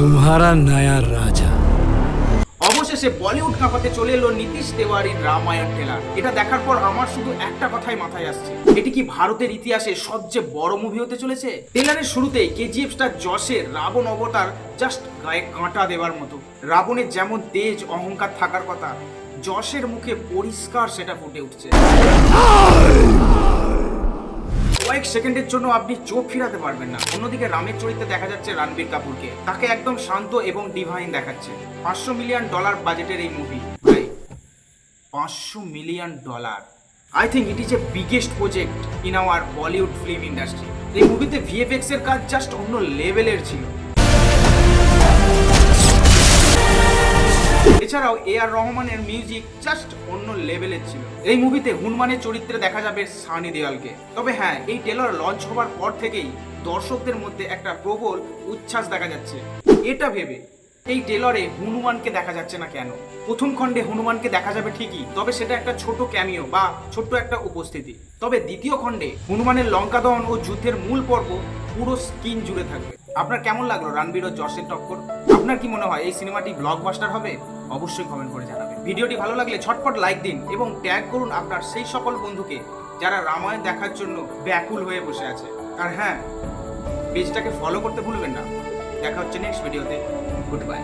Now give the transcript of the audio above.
तुम्हारा नया राजा। অবশেষে বলিউড কাঁপাতে চলে এলো নীতিশ তেওয়ারির রামায়ণ ট্রেলার। এটা দেখার পর আমার শুধু একটা কথাই মাথায় আসছে, এটি কি ভারতের ইতিহাসে সবচেয়ে বড় মুভি হতে চলেছে? ট্রেলারের শুরুতেই কেজিএফ স্টার যশের রাবণ অবতার জাস্ট গায়ে কাঁটা দেওয়ার মতো। রাবণের যেমন তেজ অহংকার থাকার কথা, যশের মুখে পরিষ্কার সেটা ফুটে উঠছে। কয়েক সেকেন্ডের জন্য আপনি চোখ ফিরাতে পারবেন না। অন্যদিকে রামের চরিত্রে দেখা যাচ্ছে রণবীর কাপুরকে, তাকে একদম শান্ত এবং ডিভাইন দেখাচ্ছে। $500 মিলিয়ন বাজেটের এই মুভি, ভাই $500 million. I think it is a biggest project in our Bollywood film industry. এই মুভিতে ভিএফএক্স এর কাজ জাস্ট অন্য লেভেলের ছিল। এছাড়াও আর রহমানের মিউজিক জাস্ট অন্য লেভেলের ছিল। এই মুভিতে হনুমানের চরিত্রে দেখা যাবে সানি দেওয়ালকে। তবে হ্যাঁ, এই ট্রেলার লঞ্চ হওয়ার পর থেকেই দর্শকদের মধ্যে একটা প্রবল উচ্ছ্বাস দেখা যাচ্ছে। এটা ভেবে এই ট্রেলারে হনুমানকে দেখা যাচ্ছে না কেন? প্রথম খণ্ডে হনুমানকে দেখা যাবে ঠিকই, তবে সেটা একটা ছোট ক্যামিও বা ছোট্ট একটা উপস্থিতি। তবে দ্বিতীয় খণ্ডে হনুমানের লঙ্কা দহন ও যুদ্ধের মূল পর্ব পুরো স্ক্রিন জুড়ে থাকবে। আপনার কেমন লাগলো রণবীর ও যশের টক্কর? আপনার কি মনে হয় এই সিনেমাটি ব্লকবাস্টার হবে? অবশ্যই কমেন্ট করে জানাবেন। ভিডিওটি ভালো লাগলে ঝটপট লাইক দিন এবং ট্যাগ করুন আপনার সেই সকল বন্ধুকে যারা রামায়ণ দেখার জন্য ব্যাকুল হয়ে বসে আছে। আর হ্যাঁ, পেজটাকে ফলো করতে ভুলবেন না। দেখা হচ্ছে নেক্সট ভিডিওতে। Good bye.